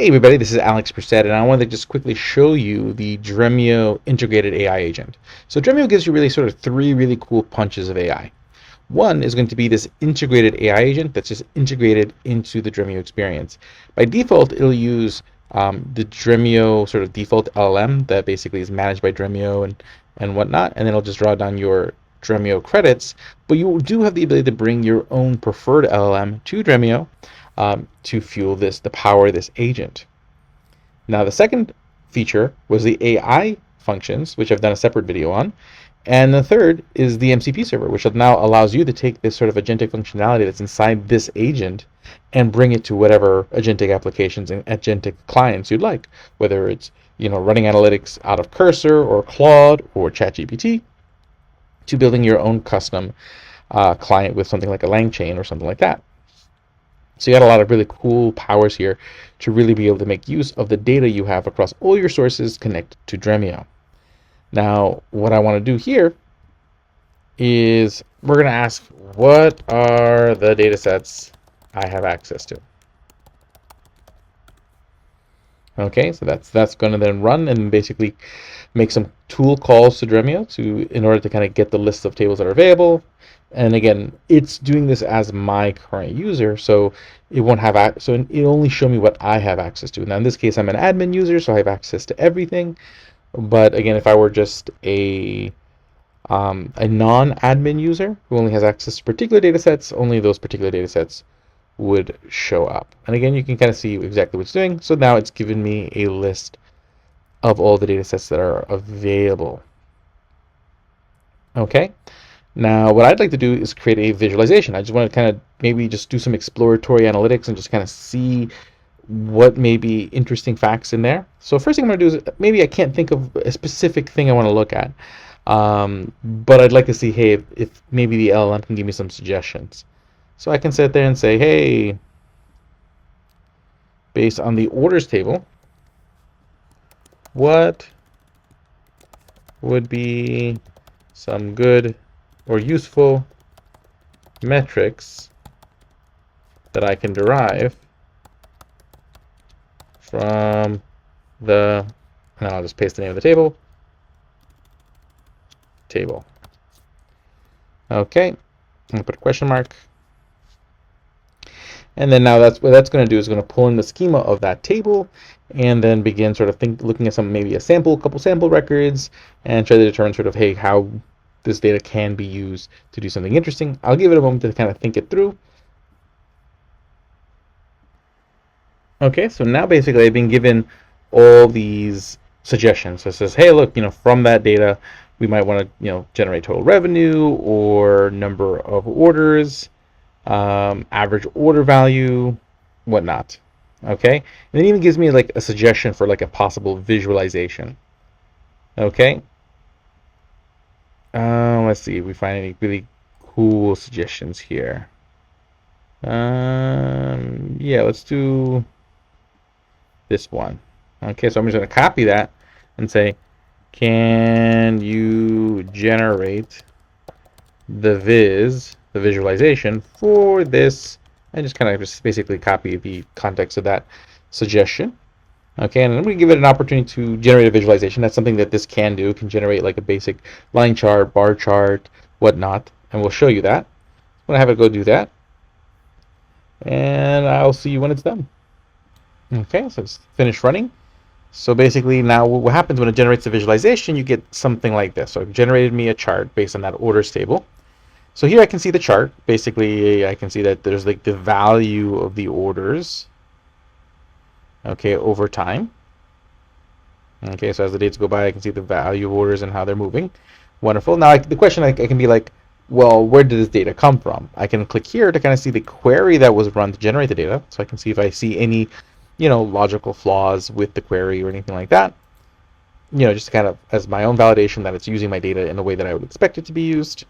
Hey everybody, this is Alex Perset, and I wanted to just quickly show you the Dremio integrated AI agent. So Dremio gives you really sort of three really cool punches of AI. One is going to be this integrated AI agent that's just integrated into the Dremio experience. By default, it'll use the Dremio sort of default LLM that basically is managed by Dremio and whatnot, and then it'll just draw down your Dremio credits. But you do have the ability to bring your own preferred LLM to Dremio to fuel the power of this agent. Now, the second feature was the AI functions, which I've done a separate video on. And the third is the MCP server, which now allows you to take this sort of agentic functionality that's inside this agent and bring it to whatever agentic applications and agentic clients you'd like, whether it's running analytics out of Cursor or Claude or ChatGPT, to building your own custom client with something like a LangChain or something like that. So you got a lot of really cool powers here to really be able to make use of the data you have across all your sources connected to Dremio. Now, what I want to do here is we're going to ask, what are the data sets I have access to? Okay, so that's going to then run and basically make some tool calls to Dremio in order to kind of get the list of tables that are available. And again, it's doing this as my current user, so it won't have it only show me what I have access to. Now in this case, I'm an admin user, so I have access to everything. But again, if I were just a non-admin user who only has access to particular data sets, only those particular data sets would show up. And again, you can kind of see exactly what it's doing. So now it's given me a list of all the data sets that are available. Okay. Now, what I'd like to do is create a visualization. I just want to kind of maybe just do some exploratory analytics and just kind of see what may be interesting facts in there. So first thing I'm going to do is maybe I can't think of a specific thing I want to look at, but I'd like to see, hey, if maybe the LLM can give me some suggestions. So I can sit there and say, hey, based on the orders table, what would be some good or useful metrics that I can derive from and I'll just paste the name of the table. Okay, I'm gonna put a question mark. And then now that's what that's going to do is going to pull in the schema of that table and then begin sort of looking at maybe a couple sample records and try to determine sort of, hey, how this data can be used to do something interesting. I'll give it a moment to kind of think it through. Okay, so now basically I've been given all these suggestions. So it says, hey, look, from that data, we might want to, generate total revenue or number of orders, average order value, whatnot. Okay, and it even gives me like a suggestion for like a possible visualization. Okay. Let's see if we find any really cool suggestions here. Yeah, let's do this one. Okay, so I'm just going to copy that and say, can you generate the visualization for this, and just kind of basically copy the context of that suggestion. Okay, and I'm going to give it an opportunity to generate a visualization. That's something that this can do. It can generate like a basic line chart, bar chart, whatnot, and we'll show you that. I'm going to have it go do that, and I'll see you when it's done. Okay, so it's finished running. So basically now what happens when it generates the visualization, you get something like this. So it generated me a chart based on that orders table. So here I can see the chart. Basically, I can see that there's like the value of the orders, okay, over time. Okay, so as the dates go by, I can see the value of orders and how they're moving. Wonderful. Now, the question I can be like, well, where did this data come from? I can click here to kind of see the query that was run to generate the data. So I can see if I see any, logical flaws with the query or anything like that. Just kind of as my own validation that it's using my data in a way that I would expect it to be used.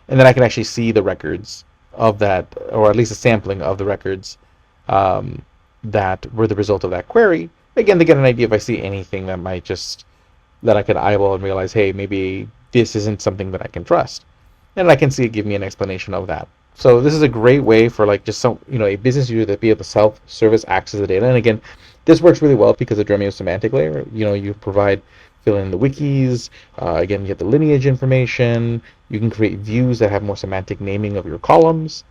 And then I can actually see the records of that, or at least a sampling of the records that were the result of that query. Again, to get an idea if I see anything that I could eyeball and realize, hey, maybe this isn't something that I can trust. And I can see it give me an explanation of that. So this is a great way for like just a business user to be able to self-service access the data. And again, This works really well because of Dremio semantic layer. You fill in the wikis. Again, you get the lineage information. You can create views that have more semantic naming of your columns.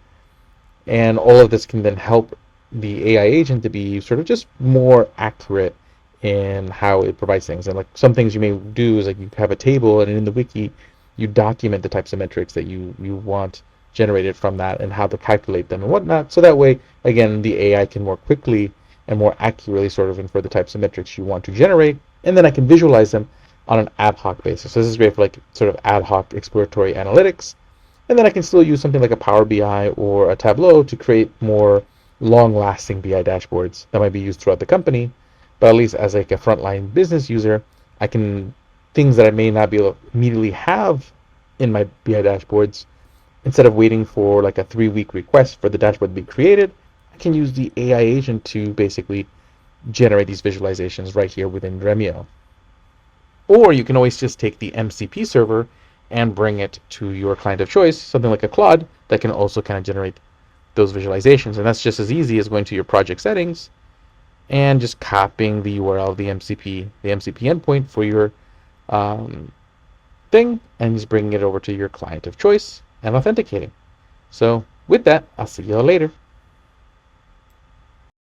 And all of this can then help the AI agent to be sort of just more accurate in how it provides things. And like some things you may do is like you have a table, and in the wiki you document the types of metrics that you want generated from that and how to calculate them and whatnot. So that way, again, the AI can more quickly and more accurately sort of infer the types of metrics you want to generate, and then I can visualize them on an ad hoc basis. So this is great for like sort of ad hoc exploratory analytics. And then I can still use something like a Power BI or a Tableau to create more long-lasting BI dashboards that might be used throughout the company. But at least as like a frontline business user, I can things that I may not be able to immediately have in my BI dashboards. Instead of waiting for like a 3-week request for the dashboard to be created, I can use the AI agent to basically generate these visualizations right here within Dremio. Or you can always just take the MCP server and bring it to your client of choice, something like a Claude that can also kind of generate those visualizations. And that's just as easy as going to your project settings and just copying the URL of the MCP endpoint for your thing, and just bringing it over to your client of choice and authenticating. So with that, I'll see you all later.